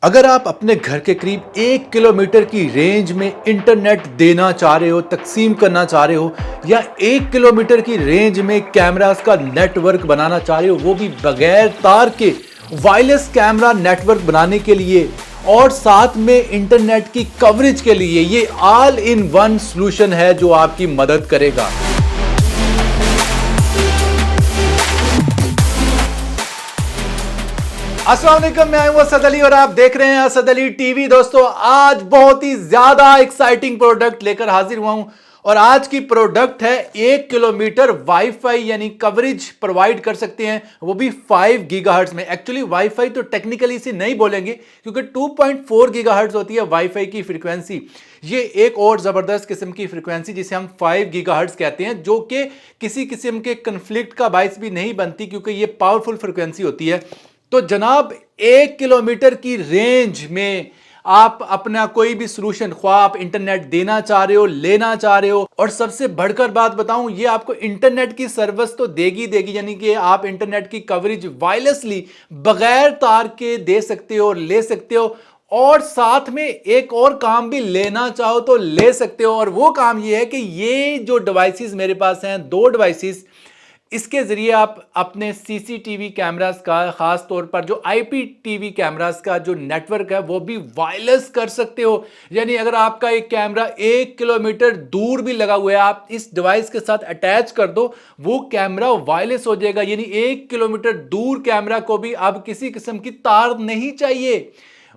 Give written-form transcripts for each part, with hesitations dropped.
अगर आप अपने घर के करीब 1 किलोमीटर की रेंज में इंटरनेट देना चाह रहे हो, तकसीम करना चाह रहे हो, या 1 किलोमीटर की रेंज में कैमरास का नेटवर्क बनाना चाह रहे हो, वो भी बगैर तार के वायरलेस कैमरा नेटवर्क बनाने के लिए और साथ में इंटरनेट की कवरेज के लिए, ये ऑल इन वन सॉल्यूशन है जो आपकी मदद करेगा। अस्सलाम वालेकुम, मैं हूं असद अली और आप देख रहे हैं असद अली टीवी। दोस्तों, आज बहुत ही ज्यादा एक्साइटिंग प्रोडक्ट लेकर हाजिर हुआ हूं और आज की प्रोडक्ट है 1 किलोमीटर वाईफाई यानी कवरेज प्रोवाइड कर सकते हैं, वो भी 5 गीगाहर्ट्ज में। एक्चुअली वाईफाई तो टेक्निकली इसे नहीं बोलेंगे क्योंकि 2.4 गीगाहर्ट्ज होती है वाईफाई की फ्रीक्वेंसी। ये एक और जबरदस्त किस्म की फ्रीक्वेंसी जिसे हम 5 गीगाहर्ट्ज कहते हैं, जो कि किसी किस्म के कन्फ्लिक्ट का बायस भी नहीं बनती क्योंकि ये पावरफुल फ्रीक्वेंसी होती है। तो जनाब, 1 किलोमीटर की रेंज में आप अपना कोई भी सोल्यूशन, ख्वाह आप इंटरनेट देना चाह रहे हो, लेना चाह रहे हो, और सबसे बढ़कर बात बताऊं, ये आपको इंटरनेट की सर्विस तो देगी देगी, यानी कि आप इंटरनेट की कवरेज वायरलेसली बगैर तार के दे सकते हो और ले सकते हो, और साथ में एक और काम भी लेना चाहो तो ले सकते हो। और वो काम ये है कि ये जो डिवाइसेस मेरे पास हैं, 2 डिवाइसेस, इसके जरिए आप अपने सीसीटीवी कैमरास का, खास तौर पर जो आईपीटीवी कैमरास का जो नेटवर्क है, वो भी वायरलेस कर सकते हो। यानी अगर आपका एक कैमरा 1 किलोमीटर दूर भी लगा हुआ है, आप इस डिवाइस के साथ अटैच कर दो, वो कैमरा वायरलेस हो जाएगा। यानी 1 किलोमीटर दूर कैमरा को भी अब किसी किस्म की तार नहीं चाहिए,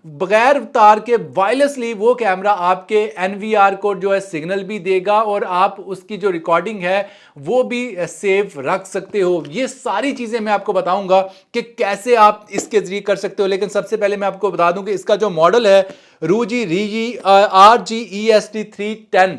बगैर तार के वायरलेसली वो कैमरा आपके एनवीआर को जो है सिग्नल भी देगा और आप उसकी जो रिकॉर्डिंग है वो भी सेव रख सकते हो। ये सारी चीजें मैं आपको बताऊंगा कि कैसे आप इसके जरिए कर सकते हो। लेकिन सबसे पहले मैं आपको बता दूं कि इसका जो मॉडल है, रूजी रीजी RGEST310,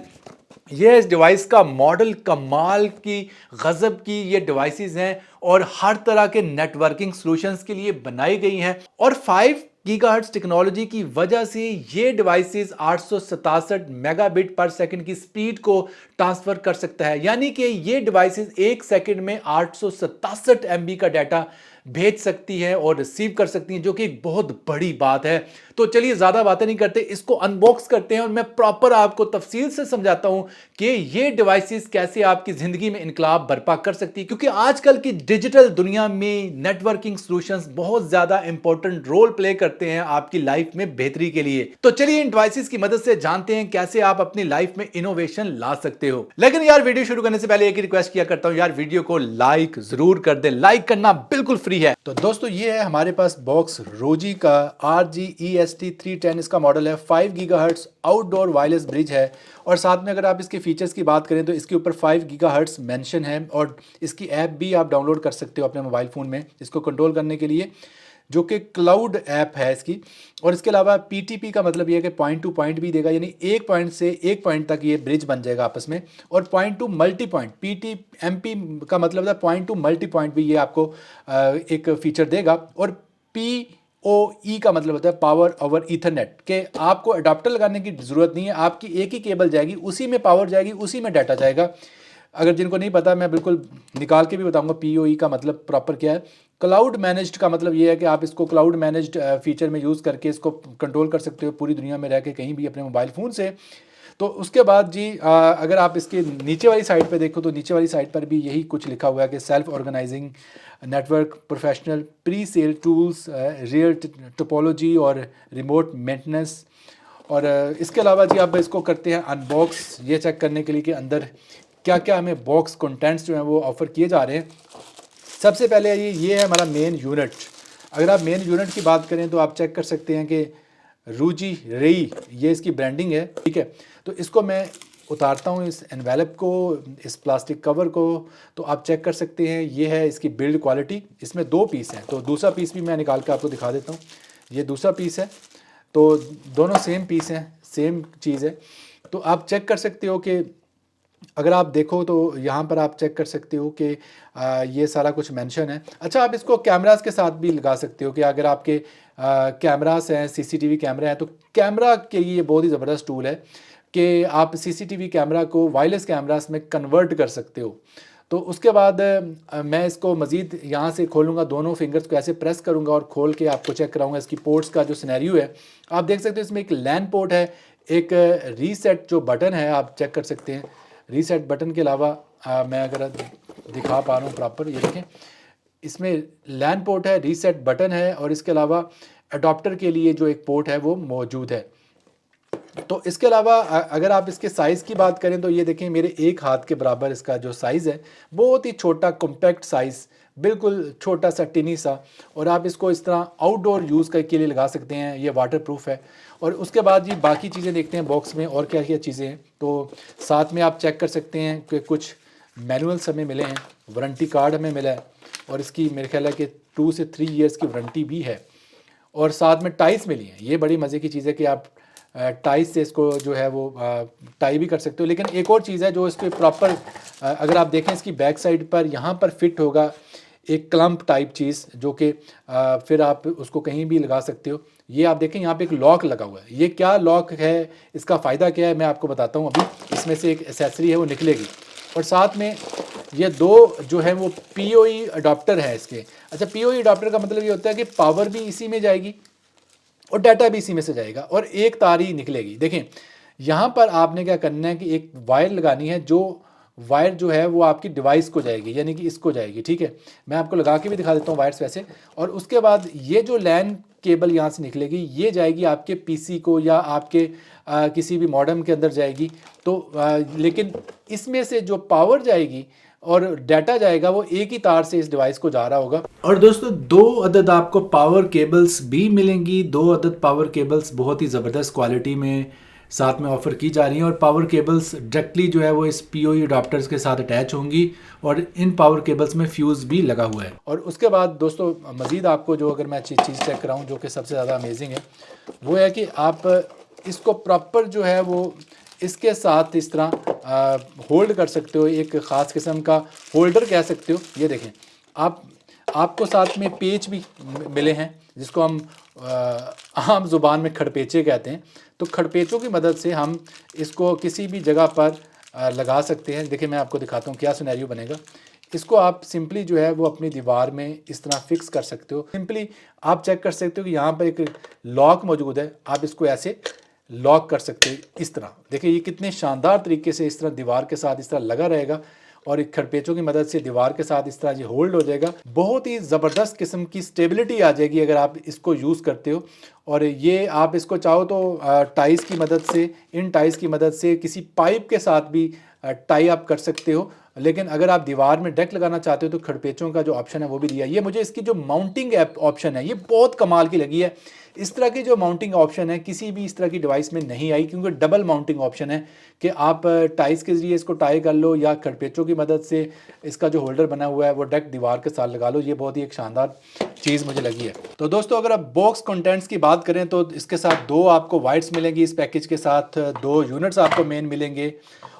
ये इस डिवाइस का मॉडल कमाल की, गजब की ये डिवाइसेस हैं और हर तरह के नेटवर्किंग सॉल्यूशंस के लिए बनाई गई हैं। और 5 गीगाहर्ट्ज टेक्नोलॉजी की वजह से ये डिवाइसेस 867 मेगाबिट पर सेकंड की स्पीड को ट्रांसफर कर सकता है। यानी कि ये डिवाइसेस 1 सेकंड में 867 MB का डाटा भेज सकती है और रिसीव कर सकती हैं, जो कि एक बहुत बड़ी बात है। तो चलिए ज्यादा बातें नहीं करते, इसको अनबॉक्स करते हैं और मैं प्रॉपर आपको तफसील से समझाता हूं कि ये डिवाइसेस कैसे आपकी जिंदगी में इनकलाब बर्पा कर सकती है। क्योंकि आजकल की डिजिटल दुनिया में नेटवर्किंग सॉल्यूशंस बहुत ज्यादा इंपॉर्टेंट रोल प्ले करते हैं आपकी लाइफ में बेहतरी के लिए। तो चलिए इन डिवाइसेस की मदद से जानते हैं कैसे आप अपनी लाइफ में इनोवेशन ला सकते हो। लेकिन यार, वीडियो शुरू करने से पहले एक ही रिक्वेस्ट किया करता हूं, यार वीडियो को लाइक जरूर कर दे, लाइक करना बिल्कुल फ्री है। तो दोस्तों, ये है हमारे पास बॉक्स रोजी का RGEST310, इसका मॉडल है। 5 गीगाहर्ट्ज आउटडोर वायरलेस ब्रिज है और साथ में अगर आप इसके फीचर्स की बात करें तो इसके ऊपर 5 गीगाहर्ट्ज मेंशन है और इसकी ऐप भी आप डाउनलोड कर सकते हो अपने मोबाइल फ़ोन में इसको कंट्रोल करने के लिए, जो कि क्लाउड ऐप है इसकी। और इसके अलावा PTP का मतलब ये है कि पॉइंट टू पॉइंट भी देगा, यानी एक पॉइंट से एक पॉइंट तक ये ब्रिज बन जाएगा आपस में। और point two multi point, PTMP का मतलब है पॉइंट टू मल्टी पॉइंट भी ये आपको एक फीचर देगा। और PoE का मतलब होता है पावर ओवर ईथरनेट, के आपको अडाप्टर लगाने की ज़रूरत नहीं है, आपकी एक ही केबल जाएगी, उसी में पावर जाएगी, उसी में डाटा जाएगा। अगर जिनको नहीं पता, मैं बिल्कुल निकाल के भी बताऊंगा PoE का मतलब प्रॉपर क्या है। क्लाउड मैनेज्ड का मतलब ये है कि आप इसको क्लाउड मैनेज्ड फीचर में यूज़ करके इसको कंट्रोल कर सकते हो पूरी दुनिया में रह के, कहीं भी अपने मोबाइल फ़ोन से। तो उसके बाद जी, अगर आप इसके नीचे वाली साइड पे देखो तो नीचे वाली साइड पर भी यही कुछ लिखा हुआ है कि self organising network, professional pre sale tools, real topology और रिमोट मेंटेनेंस। और इसके अलावा जी आप इसको करते हैं अनबॉक्स, ये चेक करने के लिए कि अंदर क्या क्या हमें बॉक्स कंटेंट्स जो हैं वो ऑफ़र किए जा रहे हैं। सबसे पहले ये है हमारा मेन यूनिट। अगर आप मेन यूनिट की बात करें तो आप चेक कर सकते हैं कि रूजी रई, ये इसकी ब्रांडिंग है, ठीक है। तो इसको मैं उतारता हूँ, इस एनवेलप को, इस प्लास्टिक कवर को, तो आप चेक कर सकते हैं ये है इसकी बिल्ड क्वालिटी। इसमें 2 पीस हैं, तो दूसरा पीस भी मैं निकाल कर आपको दिखा देता हूँ। ये दूसरा पीस है, तो दोनों सेम पीस हैं, सेम चीज़ है। तो आप चेक कर सकते हो कि अगर आप देखो तो यहाँ पर आप चेक कर सकते हो कि ये सारा कुछ मेंशन है। अच्छा, आप इसको कैमरास के साथ भी लगा सकते हो कि अगर आपके कैमरास हैं, CCTV कैमरे हैं, तो कैमरा के लिए ये बहुत ही ज़बरदस्त टूल है कि आप CCTV कैमरा को वायरलेस कैमरास में कन्वर्ट कर सकते हो। तो उसके बाद मैं इसको मज़ीद यहाँ से खोलूँगा, दोनों फिंगर्स को ऐसे प्रेस करूँगा और खोल के आपको चेक कराऊँगा इसकी पोर्ट्स का जो सिनेरियो है। आप देख सकते हो इसमें एक लैन पोर्ट है, एक रीसेट जो बटन है आप चेक कर सकते हैं। रीसेट बटन के अलावा मैं अगर दिखा पा रहा हूँ प्रॉपर, ये देखें इसमें लैन पोर्ट है, रीसेट बटन है और इसके अलावा अडॉप्टर के लिए जो एक पोर्ट है वो मौजूद है। तो इसके अलावा अगर आप इसके साइज़ की बात करें तो ये देखें मेरे एक हाथ के बराबर इसका जो साइज़ है, बहुत ही छोटा कॉम्पैक्ट साइज़, बिल्कुल छोटा सा टिनी सा, और आप इसको इस तरह आउटडोर यूज़ के लिए लगा सकते हैं। ये वाटरप्रूफ है। और उसके बाद जी बाकी चीज़ें देखते हैं बॉक्स में और क्या क्या चीज़ें हैं। तो साथ में आप चेक कर सकते हैं कि कुछ मैनुअल्स हमें मिले हैं, वारंटी कार्ड हमें मिला है और इसकी मेरे ख्याल है कि 2 से 3 ईयर्स की वारंटी भी है। और साथ में टाइस मिली हैं। ये बड़ी मज़े की चीज़ है कि आप टाइस से इसको जो है वो टाई भी कर सकते हो। लेकिन एक और चीज़ है जो इसके प्रॉपर अगर आप देखें इसकी बैक साइड पर यहाँ पर फिट होगा एक क्लम्प टाइप चीज़, जो कि फिर आप उसको कहीं भी लगा सकते हो। ये आप देखें यहाँ पे एक लॉक लगा हुआ है। ये क्या लॉक है, इसका फ़ायदा क्या है, मैं आपको बताता हूँ। अभी इसमें से एक एसेसरी है वो निकलेगी और साथ में ये दो जो है वो PoE अडॉप्टर है इसके। अच्छा, PoE अडॉप्टर का मतलब ये होता है कि पावर भी इसी में जाएगी और डाटा भी इसी में से जाएगा और एक तार ही निकलेगी। देखें यहाँ पर आपने क्या करना है कि एक वायर लगानी है, जो वायर जो है वो आपकी डिवाइस को जाएगी, यानी कि इसको जाएगी। ठीक है, मैं आपको लगा के भी दिखा देता हूँ वायर्स वैसे। और उसके बाद ये जो लैन केबल यहाँ से निकलेगी ये जाएगी आपके PC को या आपके किसी भी मॉडेम के अंदर जाएगी। तो लेकिन इसमें से जो पावर जाएगी और डाटा जाएगा वो एक ही तार से इस डिवाइस को जा रहा होगा। और दोस्तों 2 अदद आपको पावर केबल्स भी मिलेंगी। 2 अदद पावर केबल्स बहुत ही ज़बरदस्त क्वालिटी में साथ में ऑफ़र की जा रही हैं और पावर केबल्स डायरेक्टली जो है वो इस PoE अडॉप्टर्स के साथ अटैच होंगी और इन पावर केबल्स में फ्यूज़ भी लगा हुआ है। और उसके बाद दोस्तों मज़ीद आपको जो अगर मैं चीज़ चेक कराऊँ जो कि सबसे ज़्यादा अमेजिंग है वो है कि आप इसको प्रॉपर जो है वो इसके साथ इस तरह होल्ड कर सकते हो, एक ख़ास किस्म का होल्डर कह सकते हो। ये देखें आपको साथ में पेच भी मिले हैं जिसको हम आम ज़ुबान में खड़पेचे कहते हैं। तो खड़पेचों की मदद से हम इसको किसी भी जगह पर लगा सकते हैं। देखिए मैं आपको दिखाता हूँ क्या सिनेरियो बनेगा। इसको आप सिंपली जो है वो अपनी दीवार में इस तरह फिक्स कर सकते हो। सिंपली आप चेक कर सकते हो कि यहाँ पर एक लॉक मौजूद है, आप इसको ऐसे लॉक कर सकते हो इस तरह। देखिए ये कितने शानदार तरीके से इस तरह दीवार के साथ इस तरह लगा रहेगा और एक खड़पेचों की मदद से दीवार के साथ इस तरह ये होल्ड हो जाएगा। बहुत ही ज़बरदस्त किस्म की स्टेबिलिटी आ जाएगी अगर आप इसको यूज़ करते हो। और ये आप इसको चाहो तो टाइस की मदद से, इन टाइस की मदद से किसी पाइप के साथ भी टाई अप कर सकते हो। लेकिन अगर आप दीवार में डेक लगाना चाहते हो तो खड़पेचों का जो ऑप्शन है वो भी दिया। ये मुझे इसकी जो माउंटिंग ऑप्शन है ये बहुत कमाल की लगी है। इस तरह की जो माउंटिंग ऑप्शन है किसी भी इस तरह की डिवाइस में नहीं आई, क्योंकि डबल माउंटिंग ऑप्शन है कि आप टाइस के ज़रिए इसको टाई कर लो या खड़पेचों की मदद से इसका जो होल्डर बना हुआ है वो डेक दीवार के साथ लगा लो। ये बहुत ही एक शानदार चीज़ मुझे लगी है। तो दोस्तों अगर आप बॉक्स कंटेंट्स की बात करें तो इसके साथ 2 आपको वाइट्स मिलेंगी इस पैकेज के साथ, 2 यूनिट्स आपको मेन मिलेंगे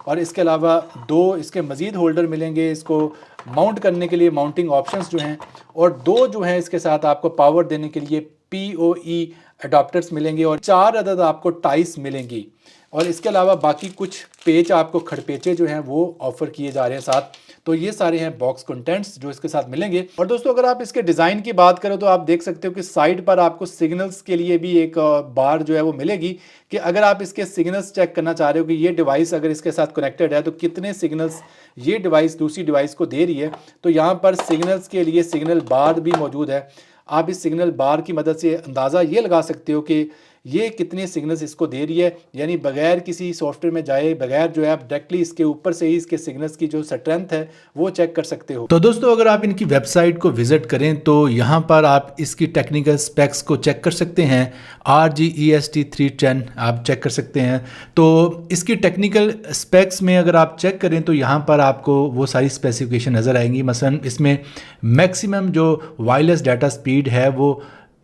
और इसके अलावा 2 इसके मज़ीद होल्डर मिलेंगे इसको माउंट करने के लिए, माउंटिंग ऑप्शंस जो हैं, और 2 जो हैं इसके साथ आपको पावर देने के लिए PoE अडॉप्टर्स मिलेंगे और 4 अदद आपको टाइस मिलेंगी। और इसके अलावा बाकी कुछ पेच आपको खड़पेचे जो हैं वो ऑफ़र किए जा रहे हैं साथ। तो ये सारे हैं बॉक्स कंटेंट्स जो इसके साथ मिलेंगे। और दोस्तों अगर आप इसके डिज़ाइन की बात करें तो आप देख सकते हो कि साइड पर आपको सिग्नल्स के लिए भी एक बार जो है वो मिलेगी कि अगर आप इसके सिग्नल्स चेक करना चाह रहे हो कि ये डिवाइस अगर इसके साथ कनेक्टेड है तो कितने सिग्नल्स ये डिवाइस दूसरी डिवाइस को दे रही है, तो यहाँ पर सिग्नल्स के लिए सिग्नल बार भी मौजूद है। आप इस सिग्नल बार की मदद से अंदाज़ा ये लगा सकते हो कि ये कितने सिग्नल्स इसको दे रही है, यानी बगैर किसी सॉफ्टवेयर में जाए बगैर जो है आप डायरेक्टली इसके ऊपर से ही इसके सिग्नल्स की जो स्ट्रेंथ है वो चेक कर सकते हो। तो दोस्तों अगर आप इनकी वेबसाइट को विजिट करें तो यहाँ पर आप इसकी टेक्निकल स्पेक्स को चेक कर सकते हैं। RGEST 310 आप चेक कर सकते हैं। तो इसकी टेक्निकल स्पेक्स में अगर आप चेक करें तो यहाँ पर आपको वो सारी स्पेसिफिकेशन नज़र आएंगी। मसलन इसमें मैक्सिमम जो वायरलेस डाटा स्पीड है वो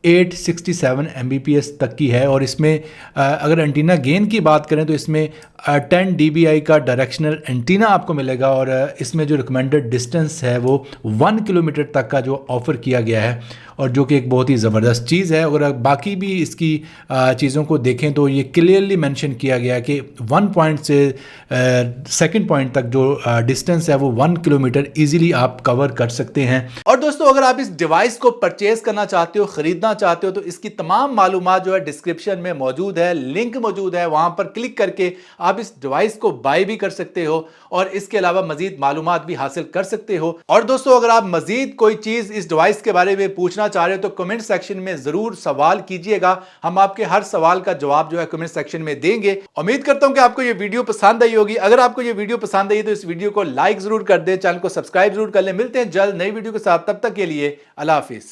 867 Mbps तक की है। और इसमें अगर एंटीना गेन की बात करें तो इसमें 10 dBi का डायरेक्शनल एंटीना आपको मिलेगा और इसमें जो रिकमेंडेड डिस्टेंस है वो 1 किलोमीटर तक का जो ऑफ़र किया गया है। और जो कि एक बहुत ही ज़बरदस्त चीज़ है। अगर बाकी भी इसकी चीज़ों को देखें तो ये क्लियरली मेंशन किया गया कि 1 पॉइंट से सेकंड पॉइंट तक जो डिस्टेंस है वो 1 किलोमीटर इजीली आप कवर कर सकते हैं। और दोस्तों अगर आप इस डिवाइस को परचेज करना चाहते हो, खरीदना चाहते हो, तो इसकी तमाम मालूमात जो है डिस्क्रिप्शन में मौजूद है, लिंक मौजूद है, वहां पर क्लिक करके आप इस डिवाइस को बाय भी कर सकते हो और इसके अलावा मजीद मालूमात भी हासिल कर सकते हो। और दोस्तों अगर आप मजीद कोई चीज इस डिवाइस के बारे में पूछना चाह रहे हो तो कमेंट सेक्शन में जरूर सवाल कीजिएगा, हम आपके हर सवाल का जवाब जो है कमेंट सेक्शन में देंगे। उम्मीद करता हूं कि आपको ये वीडियो पसंद आई होगी। अगर आपको ये वीडियो पसंद आई तो इस वीडियो को लाइक जरूर कर दें, चैनल को सब्सक्राइब जरूर कर लें। मिलते हैं जल्द नई वीडियो के साथ, तब तक के लिए अल्लाह हाफिज।